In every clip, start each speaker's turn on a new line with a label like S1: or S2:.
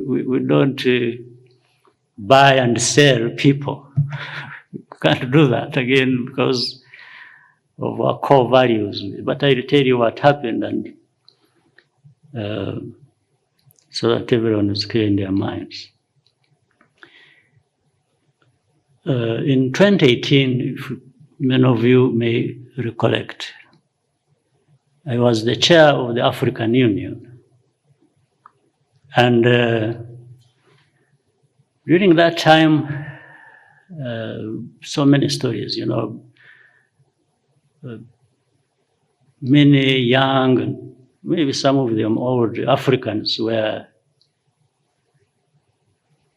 S1: we don't buy and sell people. We can't do that again because of our core values. But I'll tell you what happened, and so that everyone is clear in their minds. In 2018, if many of you may recollect, I was the chair of the African Union. And during that time, so many stories, you know, many young, maybe some of them old Africans were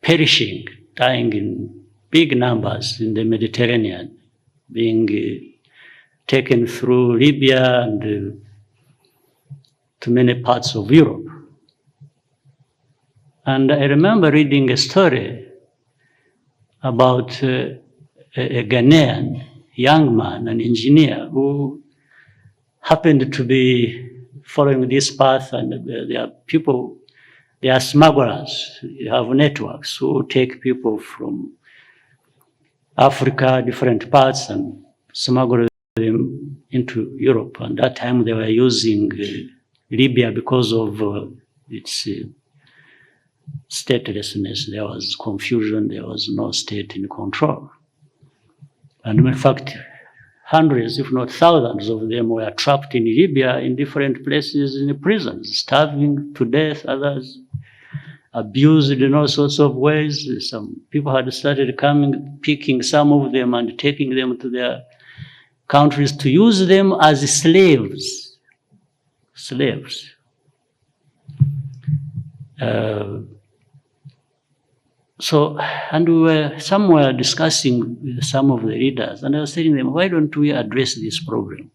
S1: perishing, dying in big numbers in the Mediterranean, being taken through Libya and to many parts of Europe. And I remember reading a story about a Ghanaian young man, an engineer, who happened to be following this path, and there are people, there are smugglers, you have networks who take people from Africa, different parts, and smuggle them into Europe. And that time they were using Libya because of its statelessness. There was confusion, there was no state in control. And in fact, hundreds, if not thousands of them were trapped in Libya in different places in the prisons, starving to death, others abused in all sorts of ways. Some people had started coming, picking some of them and taking them to their countries to use them as slaves. Slaves. So, and we were somewhere discussing with some of the leaders, and I was telling them, why don't we address this problem?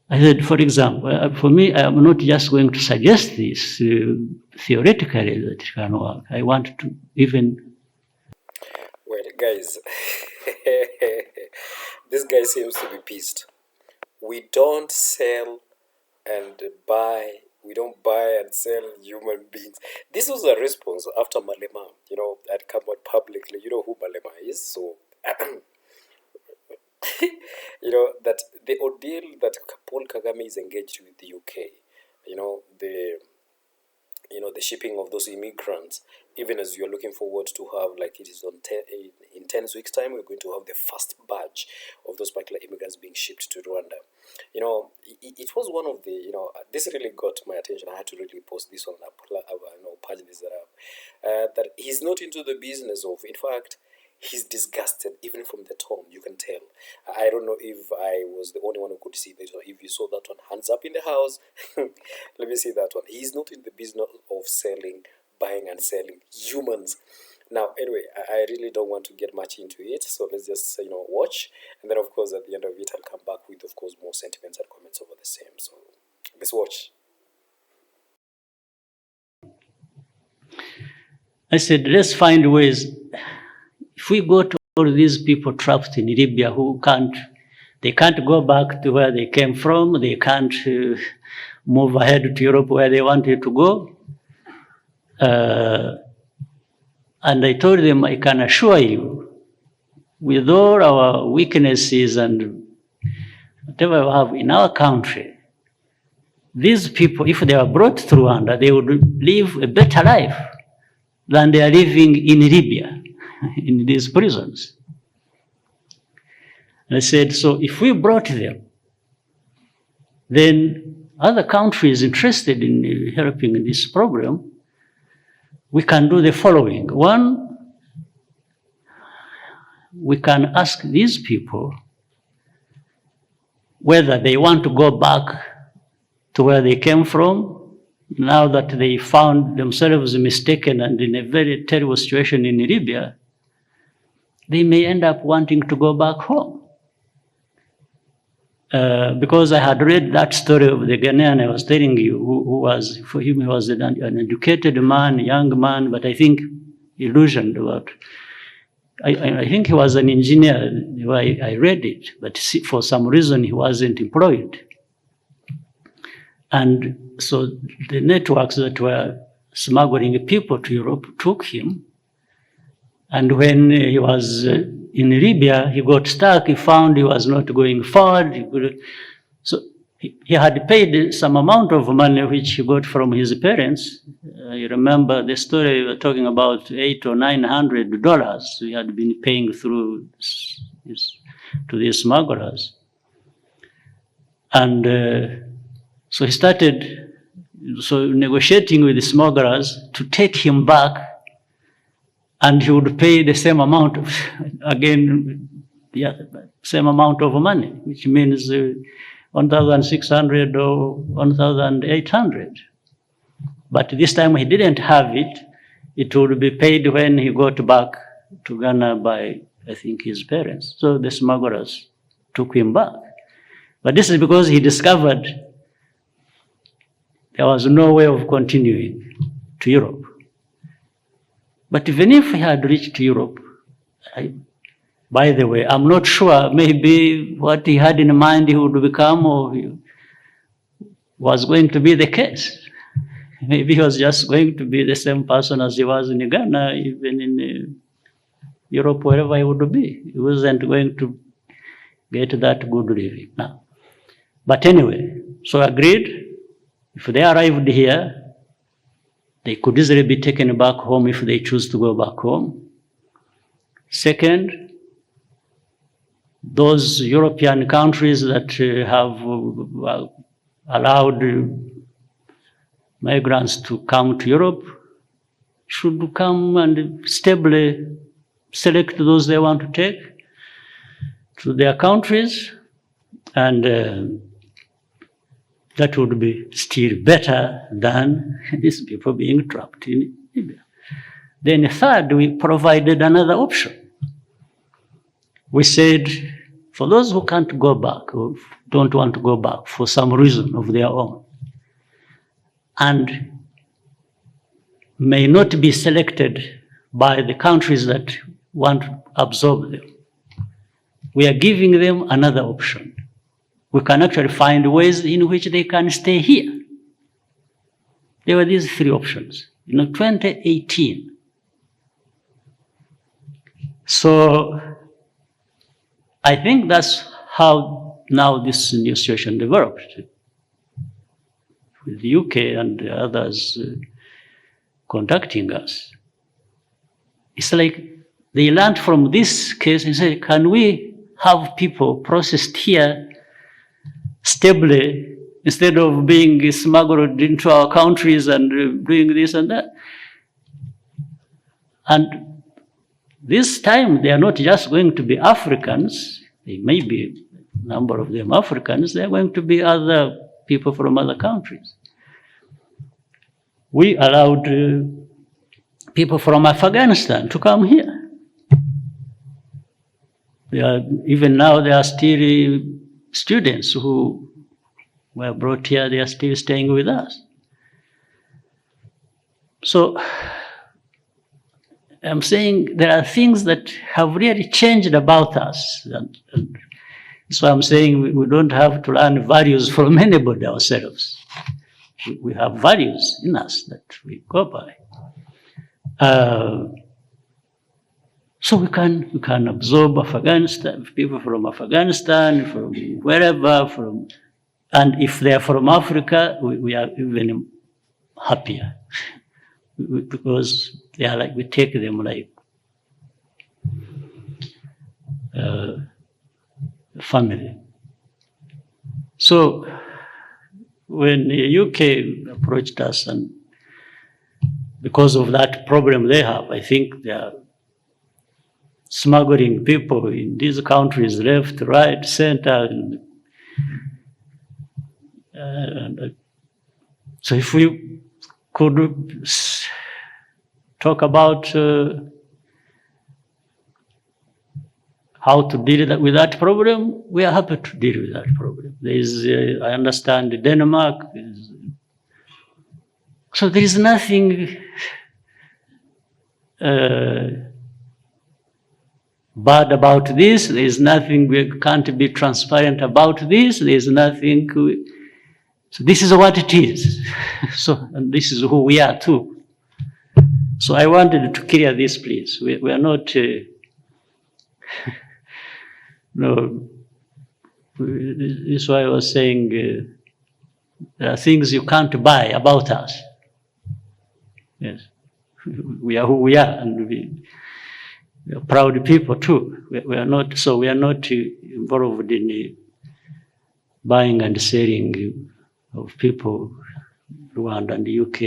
S1: I said, for example, for me, I am not just going to suggest this theoretically that it can work. I want to even...
S2: Well, guys, this guy seems to be pissed. We don't sell and buy. We don't buy and sell human beings. This was a response after Malema, you know, had come out publicly. You know who Malema is, so... you know, that the ordeal that Paul Kagame is engaged with the UK, you know, the shipping of those immigrants, even as you're looking forward to have, like it is in 10 weeks' time, we're going to have the first batch of those particular immigrants being shipped to Rwanda. You know, it was one of the, you know, this really got my attention. I had to really post this on page this that he's not into the business of, in fact, he's disgusted, even from the tone, you can tell. I don't know if I was the only one who could see this, or if you saw that one. Hands up in the house. Let me see that one. He's not in the business of selling, buying and selling humans. Now, anyway, I really don't want to get much into it, so let's just, you know, watch. And then, of course, at the end of it, I'll come back with, of course, more sentiments and comments over the same. So, let's watch.
S1: I said, let's find ways. If we go to all these people trapped in Libya who they can't go back to where they came from, they can't move ahead to Europe where they wanted to go. And I told them, I can assure you, with all our weaknesses and whatever we have in our country, these people, if they were brought to Rwanda, they would live a better life than they are living in Libya, in these prisons. And I said, so if we brought them, then other countries interested in helping in this program, we can do the following. One, we can ask these people whether they want to go back to where they came from, now that they found themselves mistaken and in a very terrible situation in Libya. They may end up wanting to go back home. Because I had read that story of the Ghanaian I was telling you, who was, for him, he was an educated man, young man, but I think illusioned about, I think he was an engineer, I read it, but for some reason he wasn't employed. And so the networks that were smuggling people to Europe took him. And when he was in Libya, he got stuck. He found he was not going forward. So he had paid some amount of money which he got from his parents. You remember the story, we were talking about $800 or $900 he had been paying through to these smugglers. And so he started negotiating with the smugglers to take him back, and he would pay the same amount of, again, same amount of money, which means 1,600 or 1,800. But this time he didn't have it. It would be paid when he got back to Ghana by, I think, his parents. So the smugglers took him back. But this is because he discovered there was no way of continuing to Europe. But even if he had reached Europe, by the way, I'm not sure, maybe what he had in mind he would become or was going to be the case. Maybe he was just going to be the same person as he was in Ghana, even in Europe, wherever he would be. He wasn't going to get that good living now. But anyway, so agreed, if they arrived here, they could easily be taken back home if they choose to go back home. Second, those European countries that have allowed migrants to come to Europe should come and stably select those they want to take to their countries, and that would be still better than these people being trapped in Libya. Then third, we provided another option. We said, for those who can't go back, or don't want to go back for some reason of their own, and may not be selected by the countries that want to absorb them, we are giving them another option. We can actually find ways in which they can stay here. There were these three options in 2018. So I think that's how now this new situation developed, with the UK and the others contacting us. It's like they learned from this case and said, can we have people processed here stably instead of being smuggled into our countries and doing this and that? And this time they are not just going to be Africans, they may be a number of them Africans, they are going to be other people from other countries. We allowed people from Afghanistan to come here. Even now there are still students who were brought here, they are still staying with us. So I'm saying there are things that have really changed about us. And so I'm saying we don't have to learn values from anybody ourselves. We have values in us that we go by. So we can absorb Afghanistan, people from Afghanistan, from wherever, and if they are from Africa, we are even happier because they are like, we take them like family. So when the UK approached us, and because of that problem they have, I think they are smuggling people in these countries, left, right, center. And so if we could talk about how to deal with that problem, we are happy to deal with that problem. There is, I understand, Denmark. So there is nothing bad about this. There is nothing we can't be transparent about this. There is nothing. So this is what it is. So, and this is who we are too. So I wanted to clear this, please. We are not, no, this is why I was saying there are things you can't buy about us. Yes, we are who we are, and we are proud people too. We are not, so we are not involved in buying and selling of people, Rwanda and the UK,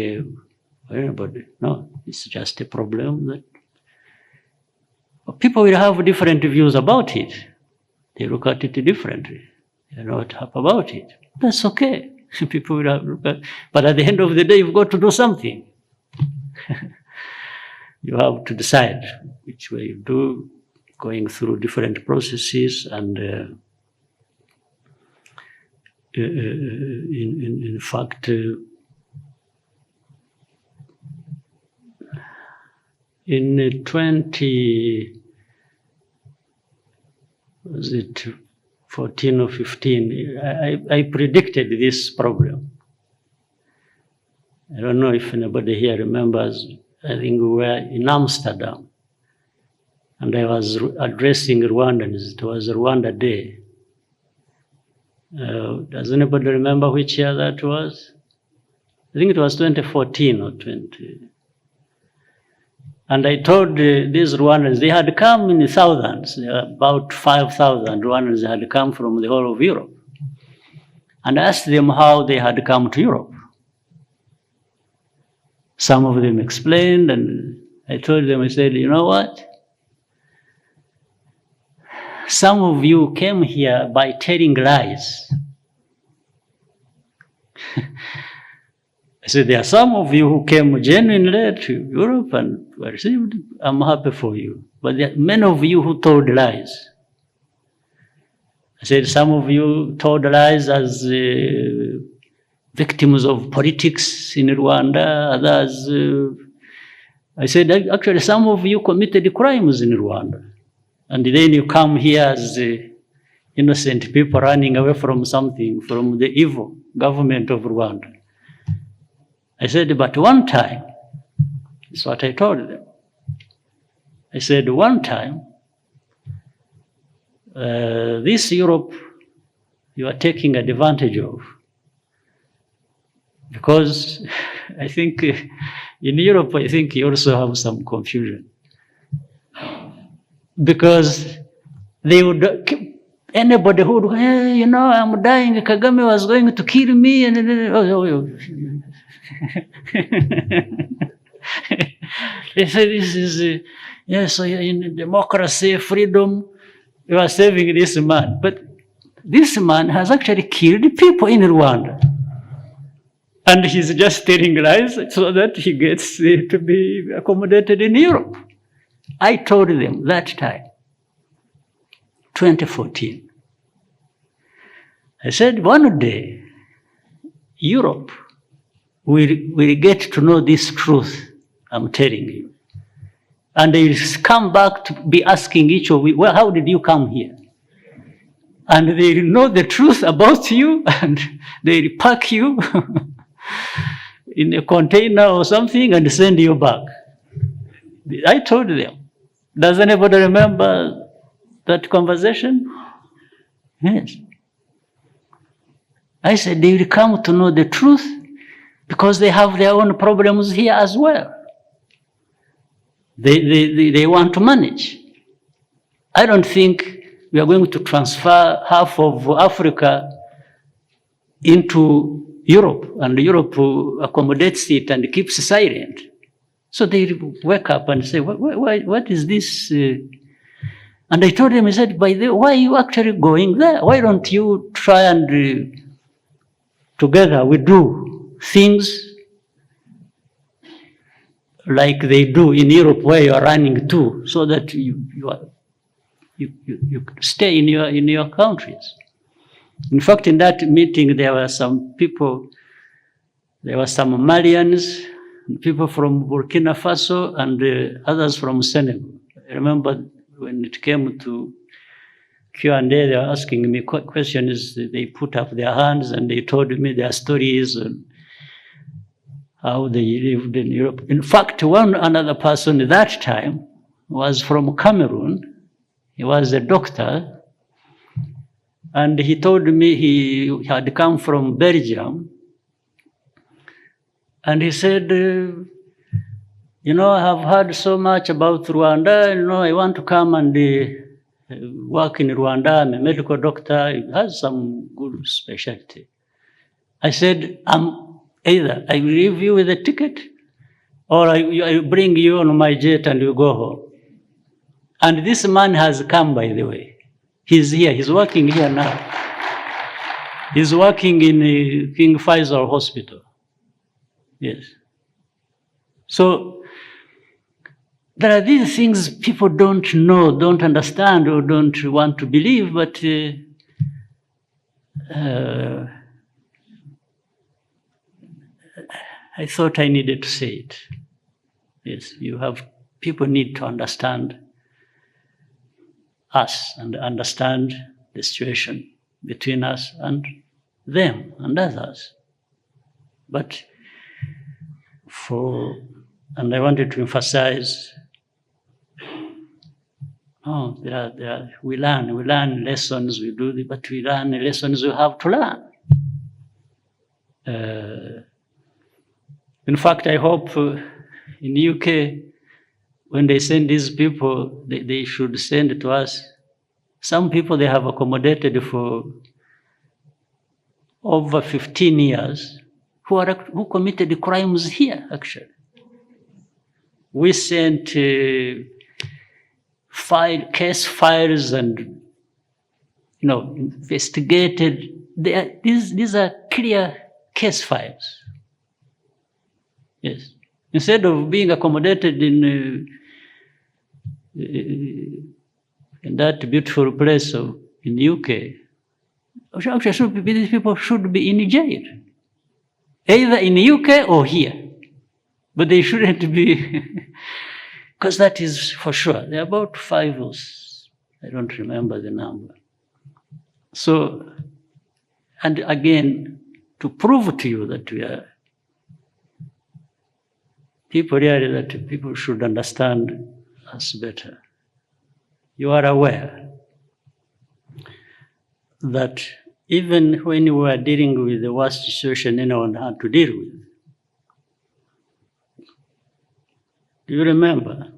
S1: or anybody. No, it's just a problem that people will have different views about it. They look at it differently. They're not happy about it. That's okay. People will have, but at the end of the day, you've got to do something. You have to decide which way you do, going through different processes, and in fact, in 2014 or 15, I predicted this problem. I don't know if anybody here remembers. I think we were in Amsterdam, and I was addressing Rwandans. It was Rwanda Day. Does anybody remember which year that was? I think it was 2014 or 20. And I told these Rwandans, they had come in thousands, about 5,000 Rwandans had come from the whole of Europe. And I asked them how they had come to Europe. Some of them explained, and I told them, I said, you know what? Some of you came here by telling lies. I said, there are some of you who came genuinely to Europe and were received. I'm happy for you. But there are many of you who told lies. I said, some of you told lies as victims of politics in Rwanda, others. I said, actually, some of you committed crimes in Rwanda. And then you come here as innocent people running away from something, from the evil government of Rwanda. I said, but one time, that's what I told them. I said, one time, this Europe you are taking advantage of. Because I think in Europe, I think you also have some confusion. Because they would, anybody who would, hey, you know, I'm dying, Kagame was going to kill me, and they say this is, yes, so in democracy, freedom, you are saving this man. But this man has actually killed people in Rwanda. And he's just telling lies so that he gets to be accommodated in Europe. I told them that time, 2014. I said, one day, Europe will get to know this truth, I'm telling you. And they will come back to be asking each of you, well, how did you come here? And they will know the truth about you, and they will pack you in a container or something and send you back. I told them. Does anybody remember that conversation? Yes. I said they will come to know the truth because they have their own problems here as well. They want to manage. I don't think we are going to transfer half of Africa into Europe, and Europe accommodates it and keeps silent. So they wake up and say, what is this? And I told them, I said, by the way, why are you actually going there? Why don't you try and together we do things like they do in Europe where you are running to, so that you stay in your countries. In fact, in that meeting, there were some people, there were some Malians, people from Burkina Faso, and others from Senegal. I remember when it came to Q&A, they were asking me questions. They put up their hands and they told me their stories. how they lived in Europe. In fact, one another person at that time was from Cameroon. He was a doctor, and he told me he had come from Belgium. And he said, I have heard so much about Rwanda, I want to come and work in Rwanda. I'm a medical doctor. He has some good specialty. I said, either I will leave you with a ticket, or I bring you on my jet and you go home. And this man has come, by the way. He's here. He's working here now. He's working in King Faisal Hospital. Yes. So there are these things people don't know, don't understand, or don't want to believe, but I thought I needed to say it. Yes, people need to understand us and understand the situation between us and them and others. But and I wanted to emphasize, we learn lessons, we do, but we learn lessons we have to learn. In fact, I hope in UK, when they send these people, they should send to us. Some people they have accommodated for over 15 years who committed crimes here, actually. We sent case files and, investigated. These are clear case files. Yes. Instead of being accommodated in that beautiful place in the UK, actually these people should be in jail, either in the UK or here. But they shouldn't be, because that is for sure. There are about 5 or I don't remember the number. So, and again, to prove to you that we are that people should understand us better. You are aware that even when we were dealing with the worst situation anyone had to deal with, do you remember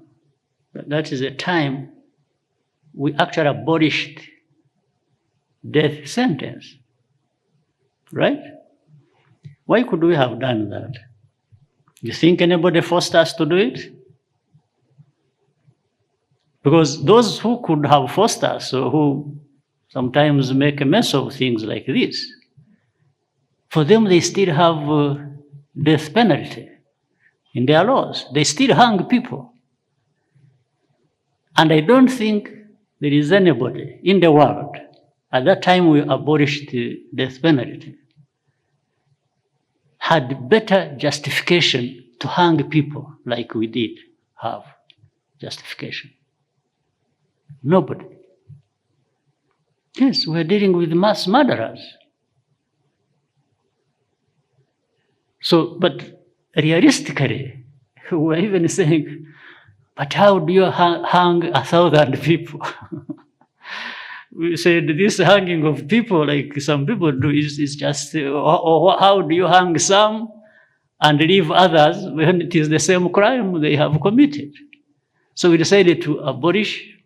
S1: that is a time we actually abolished death sentence, right? Why could we have done that? You think anybody forced us to do it? Because those who could have forced us, or who sometimes make a mess of things like this, for them they still have death penalty in their laws. They still hang people. And I don't think there is anybody in the world, at that time we abolished the death penalty, had better justification to hang people like we did have justification. Nobody. Yes, we're dealing with mass murderers. So, but realistically, we're even saying, but how do you hang 1,000 people? We said this hanging of people, like some people do, is just, or how do you hang some and leave others when it is the same crime they have committed? So we decided to abolish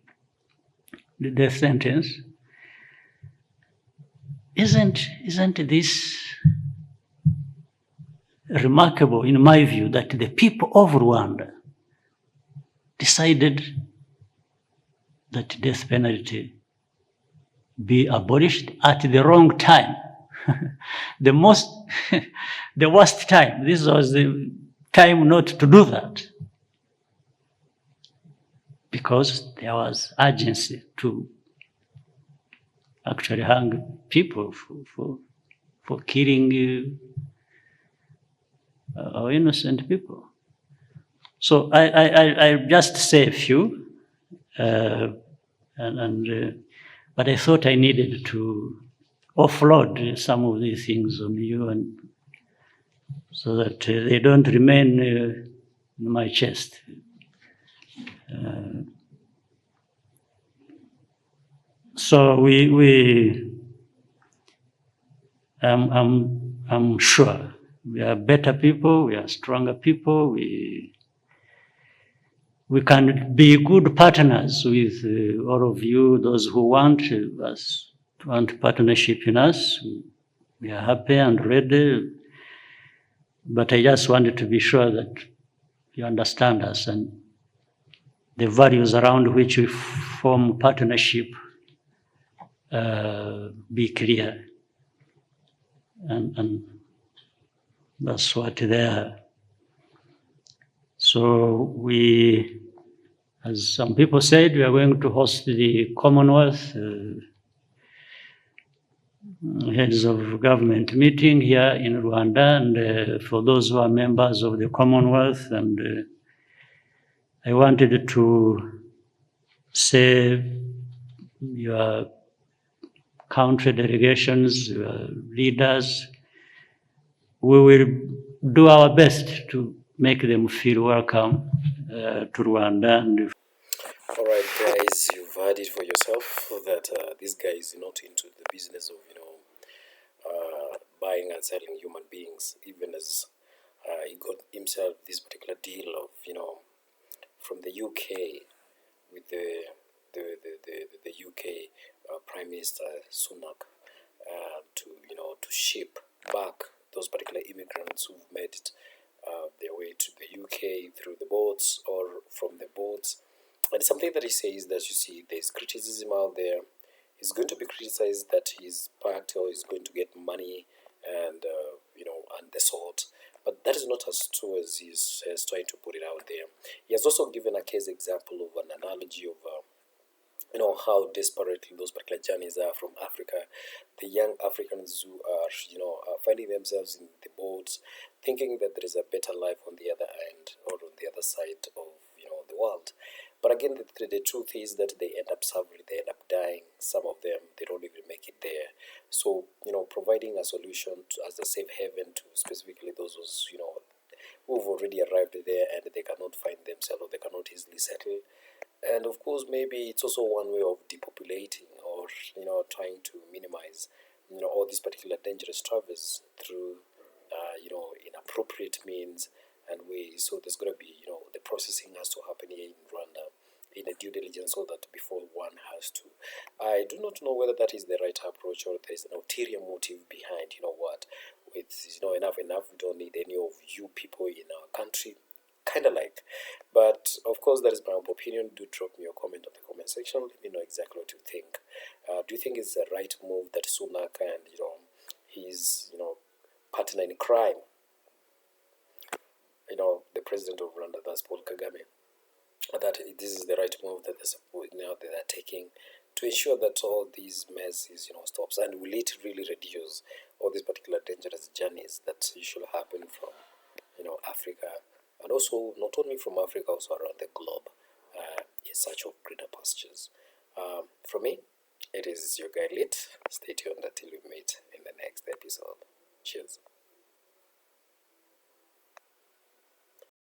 S1: the death sentence. Isn't this remarkable, in my view, that the people of Rwanda decided that death penalty be abolished at the wrong time, the worst time. This was the time not to do that, because there was urgency to actually hang people for killing our innocent people. So I just say a few, but I thought I needed to offload some of these things on you and so that they don't remain in my chest. So I'm sure we are better people, we are stronger people, we can be good partners with all of you, those who want partnership in us. We are happy and ready, but I just wanted to be sure that you understand us and the values around which we form partnership be clear. And that's what they are. So we, as some people said, we are going to host the Commonwealth heads of government meeting here in Rwanda, and for those who are members of the Commonwealth, and I wanted to say your country delegations, your leaders, we will do our best to make them feel welcome to Rwanda. And
S2: All right, guys, you've heard it for yourself that this guy is not into the business of buying and selling human beings. Even as he got himself this particular deal of from the UK with the UK Prime Minister Sunak to to ship back those particular immigrants who've made it their way to the UK through the boats or from the boats. And something that he says that you see there's criticism out there. He's going to be criticized that he's packed or he's going to get money and and the sort. But that is not as true as he's trying to put it out there. He has also given a case example of an analogy of how desperate those particular journeys are from Africa. The young Africans who are finding themselves in the boats, thinking that there is a better life on the other end or on the other side of the world. But again, the truth is that they end up suffering, they end up dying. Some of them, they don't even make it there. So, providing a solution as a safe haven to specifically those who've already arrived there and they cannot find themselves or they cannot easily settle. And of course, maybe it's also one way of depopulating or trying to minimize all these particular dangerous travels through inappropriate means and ways. So there's going to be the processing has to happen here in Rwanda in a due diligence so that before one has to. I do not know whether that is the right approach or there is an ulterior motive behind. What? It's enough. We don't need any of you people in our country. Kind of like, but of course that is my own opinion. Do drop me your comment on the comment section. Let me know exactly what you think. Do you think it's the right move that Sunak and his partner in crime, the president of Rwanda, that's Paul Kagame, that this is the right move that they're taking to ensure that all these messes stops, and will it really reduce all these particular dangerous journeys that usually happen from Africa, and also not only from Africa, also around the globe, in search of greener pastures. From me, it is your guy Lit. Stay tuned until we meet in the next episode. Cheers.